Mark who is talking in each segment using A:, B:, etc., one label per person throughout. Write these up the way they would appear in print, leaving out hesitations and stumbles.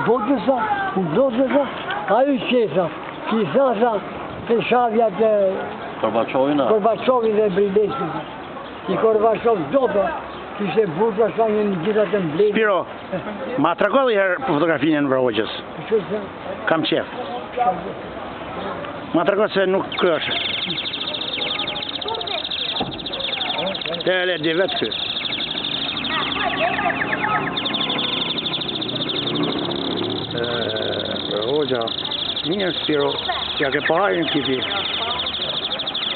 A: Botësa, ajo qesa, kisasa, të shavjat e Gorbachovin dhe Brilesin. I Gorbachov dobe, kishte burra sa një gjithat e mbledhë.
B: Spiro, ma tregoj herë fotografinë në Vrogjës. Kam qef. Ma tregoj se nuk është. Te e le di vetë kë. Vrogjë, mirë Spiro, ja ke parajnë kiti.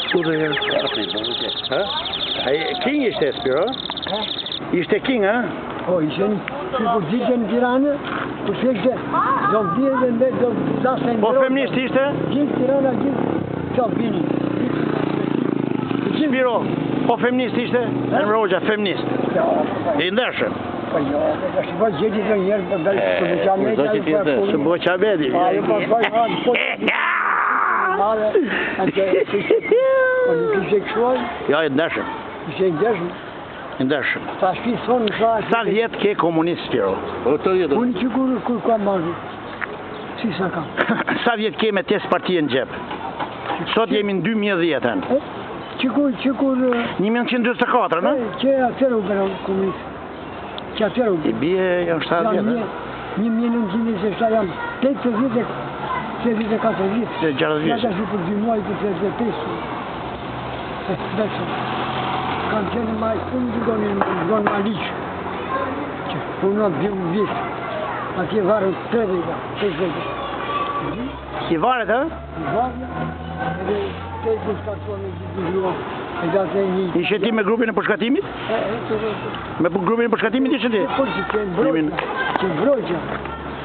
B: Ku dhe herë? King ishte Spiro? Ishte king, ha?
A: Po, ishte një kur gjithë në Tiranë, ku shekte, do bje dhe me do zasën
B: Po feminist ishte?
A: Gjithë Tirana, gjithë qa bini.
B: Spiro, po feminist ishte? Në Vrogjë, feminist. I ndershëm.
A: Po jo, është po gjeti të njerë, po dalë së bëqamedi.
B: Së bëqamedi.
A: Po nuk ishe këshuaj?
B: Ja, i ndershëm.
A: Ishe i ndershëm?
B: I ndershëm.
A: Ta shpi thonë në shra...
B: Sa vjetë ke komunist, Spiro?
A: Unë që kur ka marrë? Si sa kam?
B: Sa vjetë ke me tes partije në gjepë? Sot jemi në 2010-ën.
A: Që kur...
B: 1924, në?
A: Që atër u bërë komunist. Që atër u bërë.
B: I bje janë 7 vjetë.
A: 1927 jam 8 vjetë. 34 vjetë.
B: 6 vjetë.
A: Nata që për 2 muaj për 35. Kam qenë ma i unë në gonë Maliqë. Që unë në 2 vjetë. Atje varë 3 vjetë. 6 vjetë.
B: I varet, ha?
A: I varë, edhe 3 pushkatuar në gjithë luam.
B: Ishe ti me grupin e përshkatimit? Me grupin e përshkatimit ishe ti?
A: Po, që në mbrojtja.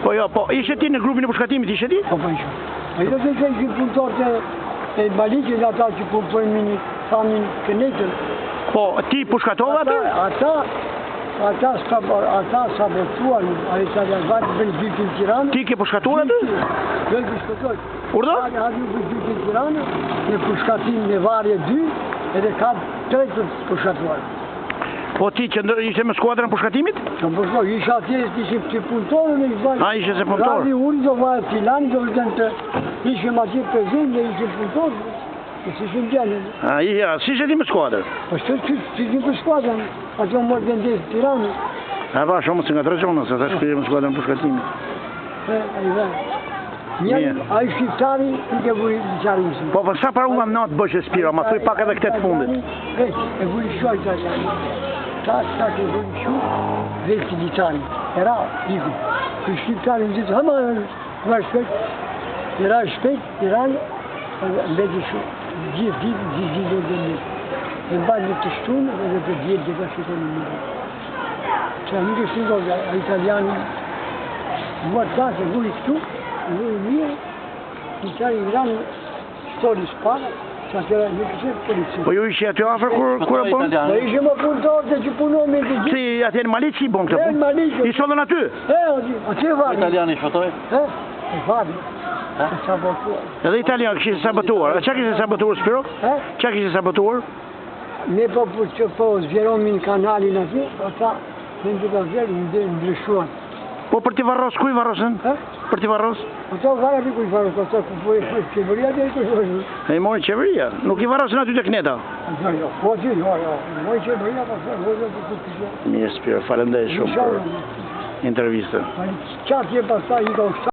B: Po jo, po, ishe ti në grupin e përshkatimit, ishe ti?
A: Po, ishe. A i do të ishte që punëtorët e Maliqës, ata që punëtojnë thamin kënetën.
B: Po, ti përshkatova atë?
A: Ata sabotuar, a i sa janë vatë bërë dytë në Tiranë.
B: Ti ke përshkatuar atë?
A: Jo, i përshkatoj.
B: Urdo?
A: Hadi bërë dytë në Tiranë, në përshkatim në varje 2, edhe ka 3 përshkatuar.
B: Po ti që ishe me skuadrën përshkatimit?
A: Që më përshkoj, ishe atje, ishe që punëtorën e ishe...
B: A, ishe se punëtorë?
A: Radi uri do vajë filani, do vëzën të ishe ma që prezent dhe ishe punëtorën. Si ishe në gjenën.
B: A, ja, si ishe ti me skuadrën?
A: Po që ishe për skuadrën, atë më mërë vendesë në Tiranë.
B: A, ba, shumë se nga të reqonë, se ta shpire me skuadrën përshkatimit.
A: A i dhe. Njërë, a i shqiptari, i ke vuri në qarë mësë.
B: Po, sa para uam në të bëshë Spiro, ma thuj pak edhe këtë fundit.
A: Veç, e vuri shuaj të atjani. Ta ke vuri shu, veç të gjitari. Era, diku. Kër shqiptari më gjithë, hama, nga shpet. Era shpet, Tirani, mbeti shu. Gjithë ditë dhe dhe një. E mbajnë në të shtunë, edhe të djelë dhe ka shqiptari në një. Që nuk e shqiptari, a italiani, mua ta se vuri këtu, vuri mirë, italiani në granë, shtori s'para, që atëra nuk ishe polici.
B: Po ju ishe aty afer kur e bon?
A: Po ishe më punëtorë që punon me të gjithë.
B: Si atje në Maliqë i bon këtë
A: Në Maliqë.
B: I sollën aty?
A: Atje varë.
C: Italiani shotoj?
A: E varë. E sabotuar.
B: Edhe italian kështë sabotuar. A qa kështë sabotuar, Spiro? Qa kështë sabotuar?
A: Ne po zvjeromi në kanalin atje, ata në të vjerë ndryshuan.
B: Po për ti varros, ku i varrosën? Për ti varros?
A: Ato varë aty ku i varros, ato ku po e qeveria dhe i ku i varros.
B: E i mori qeveria? Nuk i varrosën aty të kneta?
A: Jo, po aty, jo. Mori qeveria, po të vërë të kështë.
B: Mirë, Spiro, falendej shumë për intervistën.
A: Qatë je pasaj i ka